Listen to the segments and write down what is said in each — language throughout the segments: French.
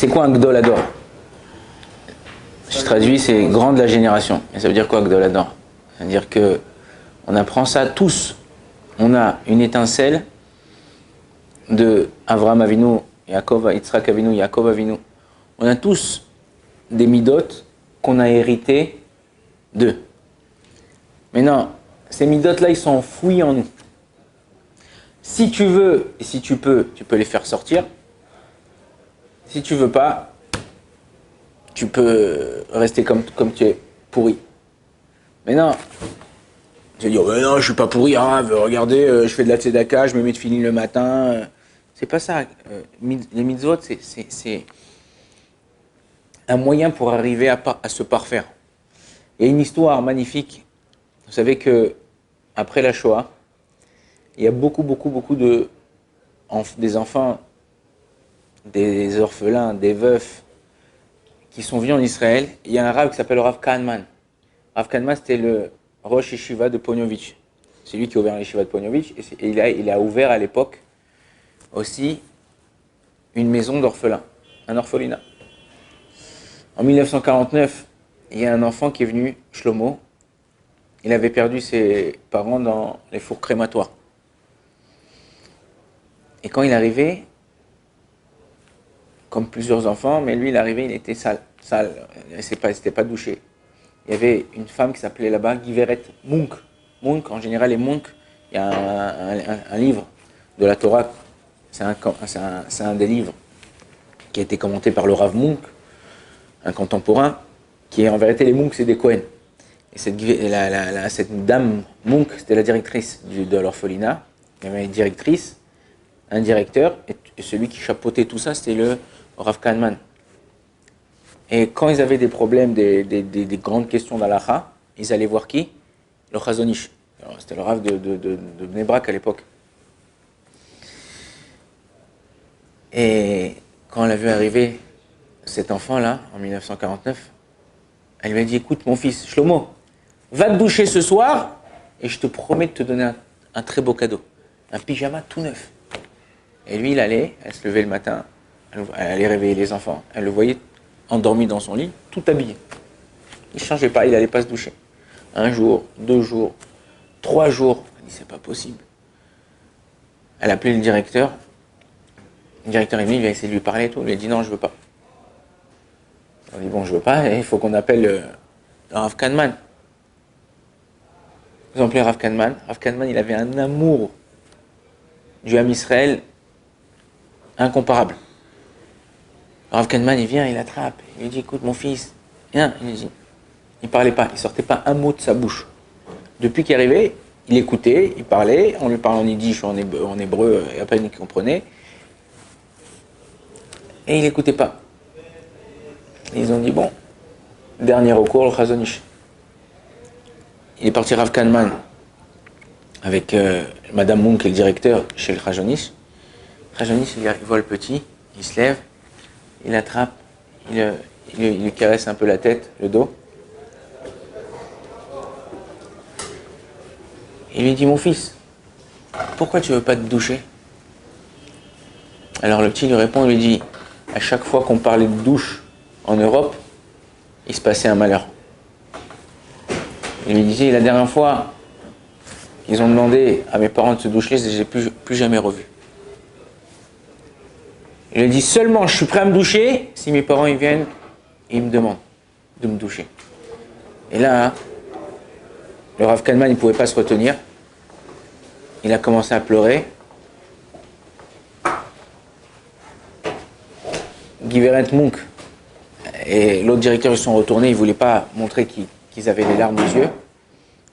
C'est quoi un Gdol Ador? Je traduis, c'est grand de la génération. Et ça veut dire quoi, Gdol Ador? Ça veut dire que on apprend ça tous. On a une étincelle de Avraham Avinu, Yaakov, Yitzhak Avinu, Yaakov Avinu. On a tous des midotes qu'on a héritées d'eux. Maintenant, ces midotes-là, ils sont enfouis en nous. Si tu veux et si tu peux les faire sortir. Si tu veux pas, tu peux rester comme tu es, pourri. Mais non, tu vas dire, oh, non, je suis pas pourri, regardez, je fais de la tzedaka, je me mets de filine le matin. C'est pas ça. Les mitzvot, c'est un moyen pour arriver à se parfaire. Il y a une histoire magnifique. Vous savez que après la Shoah, il y a beaucoup des enfants, des orphelins, des veufs qui sont venus en Israël. Il y a un rabbin qui s'appelle le Rav Kahneman. Rav Kahneman, c'était le Rosh Yeshiva de Ponyovitch. C'est lui qui a ouvert l'Yeshiva de Ponyovitch. Et il a ouvert à l'époque aussi une maison d'orphelins, un orphelinat. En 1949, il y a un enfant qui est venu, Shlomo. Il avait perdu ses parents dans les fours crématoires. Et quand il arrivait, comme plusieurs enfants, mais lui, il arrivait, il était sale, il s'était pas douché. Il y avait une femme qui s'appelait là-bas Giveret Munk. Munk, en général, les Munk, il y a un livre de la Torah, c'est un des livres qui a été commenté par le Rav Munk, un contemporain, qui est en vérité, les Munk, c'est des Kohen. Et cette dame Munk, c'était la directrice de l'orphelinat. Il y avait une directrice, un directeur, et celui qui chapeautait tout ça, c'était le Rav Kahneman. Et quand ils avaient des problèmes, des grandes questions d'Halakha, ils allaient voir qui? Le Chazon Ish. C'était le Rav de Bnei Brak à l'époque. Et quand elle a vu arriver cet enfant-là, en 1949, elle lui a dit, écoute mon fils, Shlomo, va te doucher ce soir, et je te promets de te donner un très beau cadeau. Un pyjama tout neuf. Et lui, elle se levait le matin, elle allait réveiller les enfants. Elle le voyait endormi dans son lit, tout habillé. Il ne changeait pas, il n'allait pas se doucher. 1 jour, 2 jours, 3 jours. Elle dit, c'est pas possible. Elle a appelé le directeur. Le directeur est venu, il a essayé de lui parler et tout. Il lui a dit, non, je veux pas. On dit, bon, je veux pas, il faut qu'on appelle le Rav Kahneman. Ils ont appelé Rav Kahneman. Rav Kahneman, il avait un amour du Ham Israël incomparable. Rav Kahneman, il vient, il l'attrape. Il lui dit, écoute, mon fils, viens. Il lui dit, il parlait pas, il sortait pas un mot de sa bouche. Depuis qu'il arrivait, il écoutait, il parlait, on lui parlait en yiddish ou en hébreu, et à peine il comprenait. Et il n'écoutait pas. Et ils ont dit, bon, dernier recours, le Chazon Ish. Il est parti Rav Kahneman avec Madame Munk et le directeur chez le Chazon Ish. Chazon Ish, il voit le petit, il se lève, il l'attrape, il lui caresse un peu la tête, le dos. Il lui dit, mon fils, pourquoi tu ne veux pas te doucher? Alors le petit lui répond, il lui dit, à chaque fois qu'on parlait de douche en Europe, il se passait un malheur. Il lui disait, la dernière fois, ils ont demandé à mes parents de se doucher, je ne les ai plus jamais revus. Il lui dit, seulement je suis prêt à me doucher si mes parents ils viennent et ils me demandent de me doucher. Et là, le Rav Kahneman, il ne pouvait pas se retenir. Il a commencé à pleurer. Giveret Munk et l'autre directeur, ils sont retournés, ils ne voulaient pas montrer qu'ils avaient les larmes aux yeux.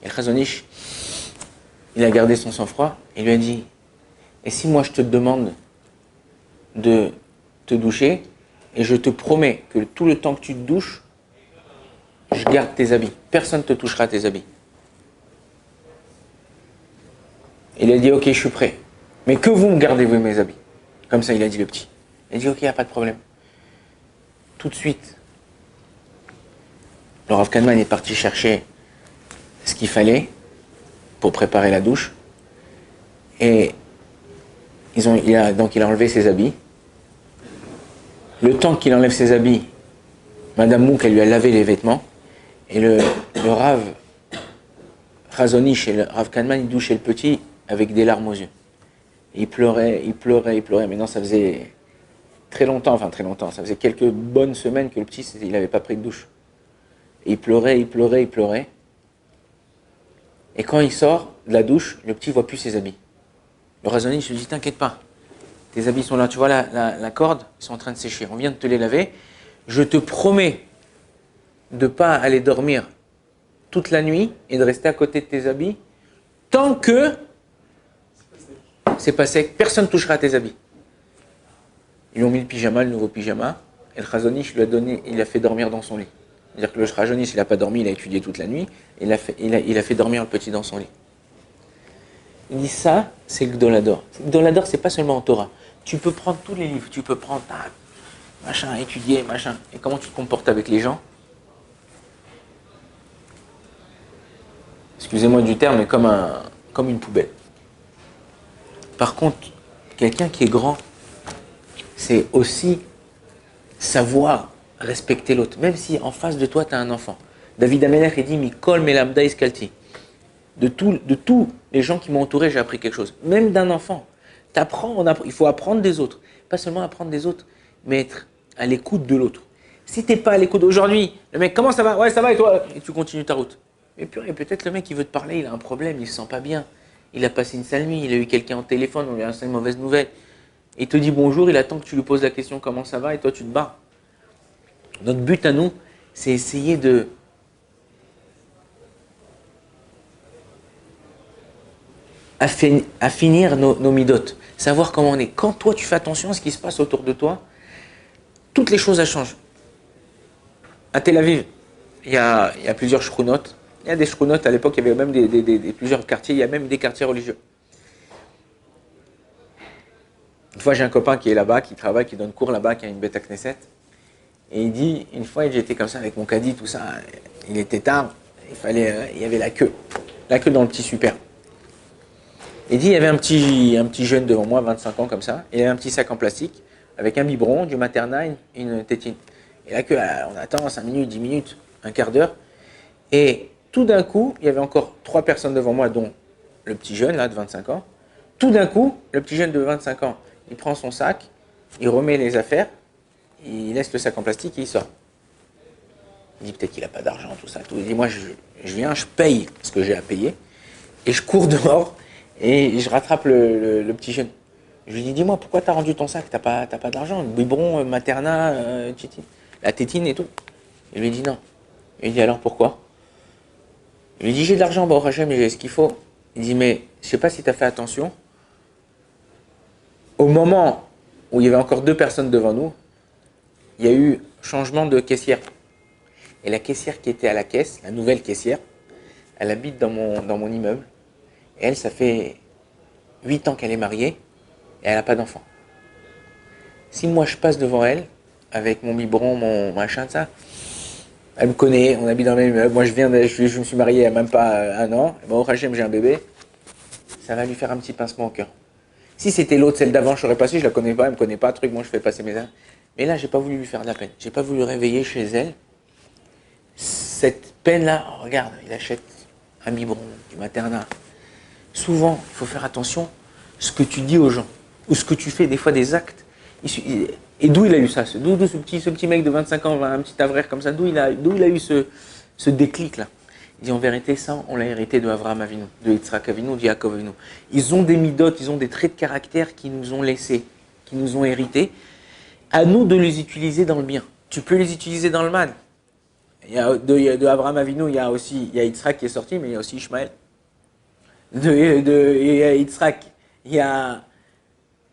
Et le Chazon Ish, il a gardé son sang-froid et lui a dit, et si moi je te demande de te doucher, et je te promets que tout le temps que tu te douches, je garde tes habits. Personne ne te touchera tes habits. Il a dit, ok, je suis prêt. Mais que vous me gardez-vous mes habits? Comme ça, il a dit le petit. Il a dit, ok, il n'y a pas de problème. Tout de suite, le Rav Kahneman est parti chercher ce qu'il fallait pour préparer la douche. Et il a enlevé ses habits. Le temps qu'il enlève ses habits, Madame Mouk, elle lui a lavé les vêtements. Et le Rav Razonich et le Rav Kahneman, ils douchaient le petit avec des larmes aux yeux. Et il pleurait, il pleurait, il pleurait. Maintenant, ça faisait très longtemps, ça faisait quelques bonnes semaines que le petit, il n'avait pas pris de douche. Et il pleurait, il pleurait, il pleurait. Et quand il sort de la douche, le petit ne voit plus ses habits. Le Razonich lui dit, t'inquiète pas, tes habits sont là, tu vois la corde, ils sont en train de sécher. On vient de te les laver. Je te promets de ne pas aller dormir toute la nuit et de rester à côté de tes habits tant que c'est pas sec, personne ne touchera à tes habits. Ils lui ont mis le pyjama, le nouveau pyjama, et le Razonich lui a donné, il l'a fait dormir dans son lit. C'est-à-dire que le Razonich, il n'a pas dormi, il a étudié toute la nuit, et il a fait dormir le petit dans son lit. Il dit ça, c'est le Gdolador. Le Gdolador, c'est pas seulement en Torah. Tu peux prendre tous les livres, tu peux prendre machin, étudier, machin. Et comment tu te comportes avec les gens? Excusez-moi du terme, mais comme une poubelle. Par contre, quelqu'un qui est grand, c'est aussi savoir respecter l'autre, même si en face de toi, tu as un enfant. David Amelech, il dit, Mikol melamda iskalti. De tous les gens qui m'ont entouré, j'ai appris quelque chose. Même d'un enfant. Il faut apprendre des autres. Pas seulement apprendre des autres, mais être à l'écoute de l'autre. Si tu n'es pas à l'écoute aujourd'hui, le mec, comment ça va? Ouais, ça va et toi? Et tu continues ta route. Mais purée, peut-être le mec qui veut te parler, il a un problème, il ne se sent pas bien. Il a passé une sale nuit, il a eu quelqu'un au téléphone, on lui a lancé une mauvaise nouvelle. Il te dit bonjour, il attend que tu lui poses la question comment ça va et toi tu te barres. Notre but à nous, c'est essayer de affinir nos midotes, savoir comment on est. Quand toi tu fais attention à ce qui se passe autour de toi, toutes les choses elles changent. À Tel Aviv, il y a plusieurs shkounotes. Il y a des shkounotes, à l'époque il y avait même plusieurs quartiers, il y a même des quartiers religieux. Une fois j'ai un copain qui est là-bas, qui travaille, qui donne cours là-bas, qui a une bête à Knesset. Et il dit, une fois j'étais comme ça avec mon caddie, tout ça, il était tard, il y avait la queue dans le petit super. Il dit, il y avait un petit jeune devant moi, 25 ans comme ça, et il avait un petit sac en plastique, avec un biberon, du Materna, une tétine. Et la queue, on attend 5 minutes, 10 minutes, un quart d'heure. Et tout d'un coup, il y avait encore 3 personnes devant moi, dont le petit jeune là de 25 ans. Tout d'un coup, le petit jeune de 25 ans, il prend son sac, il remet les affaires, il laisse le sac en plastique et il sort. Il dit peut-être qu'il n'a pas d'argent, tout ça. Tout. Il dit moi je viens, je paye ce que j'ai à payer, et je cours dehors et je rattrape le petit jeune. Je lui dis dis-moi pourquoi tu as rendu ton sac, t'as pas d'argent, le biberon, Materna, la tétine et tout. Il lui dit non. Il dit alors pourquoi? Il lui dit j'ai de l'argent, bon Hachem, j'ai ce qu'il faut. Il dit mais je sais pas si tu as fait attention. Au moment où il y avait encore 2 personnes devant nous, il y a eu changement de caissière. Et la caissière qui était à la caisse, la nouvelle caissière, elle habite dans mon immeuble. Et elle, ça fait 8 ans qu'elle est mariée et elle n'a pas d'enfant. Si moi je passe devant elle, avec mon biberon, mon machin, ça, elle me connaît, on habite dans le même immeuble. Moi je me suis marié il n'y a même pas 1 an. Bon, au Hachem, j'ai un bébé. Ça va lui faire un petit pincement au cœur. Si c'était l'autre, celle d'avant, je serais passé, je la connais pas, elle me connaît pas, truc, moi je fais passer mes âmes. Mais là, j'ai pas voulu lui faire de la peine. J'ai pas voulu réveiller chez elle cette peine-là. Oh, regarde, il achète un biberon, du Materna. Souvent, il faut faire attention ce que tu dis aux gens ou ce que tu fais, des fois des actes. Et d'où il a eu ça? D'où ce petit mec de 25 ans, un petit avraire comme ça, d'où il a eu ce déclic-là? Il dit en vérité, ça, on l'a hérité de Avraham Avinu, de Yitzhak Avinu, de Yaakov Avinu. Ils ont des midotes, ils ont des traits de caractère qui nous ont laissés, qui nous ont hérités. À nous de les utiliser dans le bien. Tu peux les utiliser dans le mal. De Avraham Avinu, il y a Yitzhak qui est sorti, mais il y a aussi Ishmaël. De Yitzhak, il y a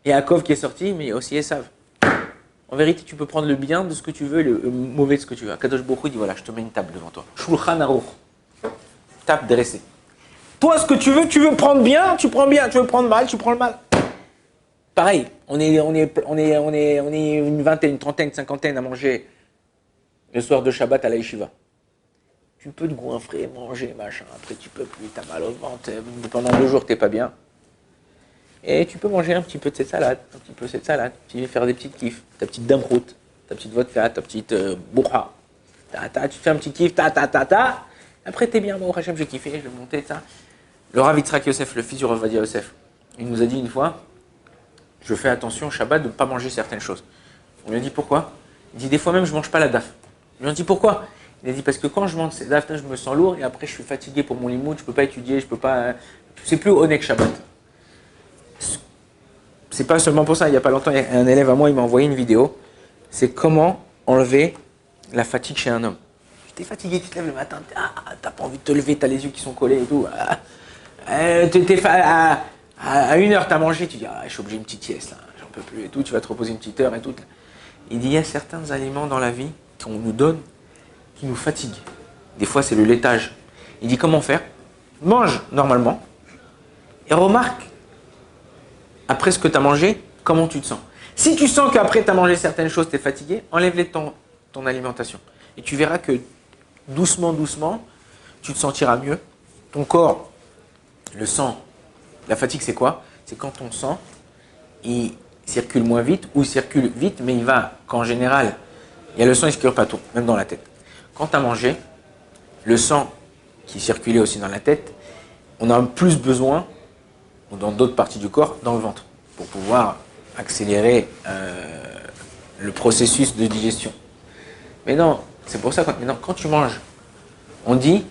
Yaakov qui est sorti, mais il y a aussi Esav. En vérité, tu peux prendre le bien de ce que tu veux et le mauvais de ce que tu veux. Kadosh Baruch Hu dit voilà, je te mets une table devant toi. Shulchan Aruch. Table dressée. Toi, ce que tu veux prendre bien, tu prends bien. Tu veux prendre mal, tu prends le mal. Pareil, on est une vingtaine, une trentaine, une cinquantaine à manger le soir de Shabbat à la yeshiva. Tu peux te goinfrer, manger, machin. Après, tu peux plus, t'as mal au ventre. Pendant 2 jours, t'es pas bien. Et tu peux manger un petit peu de cette salade, tu veux faire des petites kiffs, ta petite damroute. ta petite vodka, ta petite bourra. Tu te fais un petit kiff, Après, t'es bien, bon, Hachem, j'ai kiffé, je vais monter, ça. Le Rav Yitzhak Yosef, le fils du Rav Vadia Yosef, il nous a dit une fois, je fais attention au Shabbat de ne pas manger certaines choses. On lui a dit pourquoi? Il dit des fois même je ne mange pas la daf. On lui a dit pourquoi? Il a dit parce que quand je mange ces daf, je me sens lourd et après je suis fatigué pour mon limoud, je ne peux pas étudier, je peux pas. C'est plus honnête que Shabbat. C'est pas seulement pour ça, il n'y a pas longtemps, il y a un élève à moi, il m'a envoyé une vidéo. C'est comment enlever la fatigue chez un homme. Tu es fatigué, tu te lèves le matin, t'as pas envie de te lever, t'as les yeux qui sont collés et tout. À 1h, t'as mangé, tu dis je suis obligé d'une petite sieste, là, j'en peux plus et tout, tu vas te reposer une petite heure et tout. Il dit il y a certains aliments dans la vie qu'on nous donne qui nous fatiguent. Des fois, c'est le laitage. Il dit comment faire? Mange normalement et remarque, après ce que tu as mangé, comment tu te sens. Si tu sens qu'après tu as mangé certaines choses, tu es fatigué, enlève-les de ton alimentation. Et tu verras que doucement, tu te sentiras mieux. Ton corps, le sang, la fatigue c'est quoi? C'est quand ton sang, il circule moins vite ou il circule vite, mais il va, qu'en général, il y a le sang, il ne circule pas tout, même dans la tête. Quand tu as mangé, le sang qui circulait aussi dans la tête, on a plus besoin, ou dans d'autres parties du corps, dans le ventre, pour pouvoir accélérer le processus de digestion. Mais non, c'est pour ça que quand tu manges, on dit,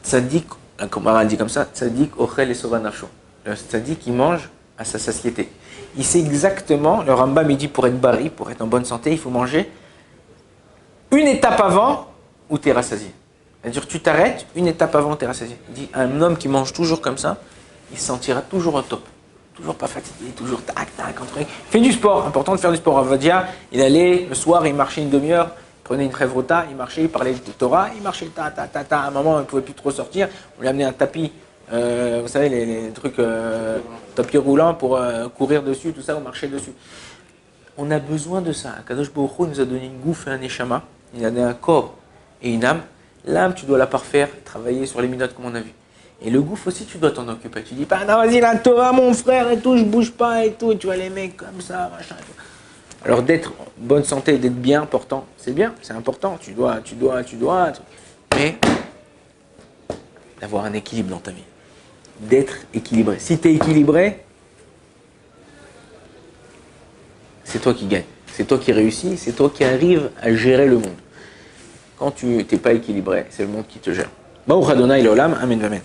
tzaddik, la Gemara dit comme ça, tzaddik ochel et sova nafsho. Le tzaddik, il mange à sa satiété. Il sait exactement, le Rambam il dit pour être bari, pour être en bonne santé, il faut manger une étape avant où tu es rassasié. C'est-à-dire tu t'arrêtes une étape avant où tu es rassasié. Il dit un homme qui mange toujours comme ça, il se sentira toujours au top. Toujours pas fatigué, toujours tac, entre eux. Fait du sport, important de faire du sport. Avadia, il allait le soir, il marchait une demi-heure, prenait une trêve rota, il marchait, il parlait de Torah, il marchait à un moment, il ne pouvait plus trop sortir. On lui a amené un tapis, vous savez, les trucs, tapis roulants pour courir dessus, tout ça, on marchait dessus. On a besoin de ça. Kadosh Baruch Hu nous a donné une gouffe et un neshama, il a donné un corps et une âme. L'âme, tu dois la parfaire, travailler sur les minotes comme on a vu. Et le gouffre aussi, tu dois t'en occuper. Tu dis pas, non, vas-y, la Torah, mon frère, et tout, je bouge pas, et tout, et tu vois les mecs comme ça, machin, et tout. Alors, d'être en bonne santé, d'être bien important, c'est bien, c'est important. Tu dois. Mais, d'avoir un équilibre dans ta vie. D'être équilibré. Si tu es équilibré, c'est toi qui gagne. C'est toi qui réussis, c'est toi qui arrives à gérer le monde. Quand tu n'es pas équilibré, c'est le monde qui te gère. Baruch Adonai l'olam, amen, amen.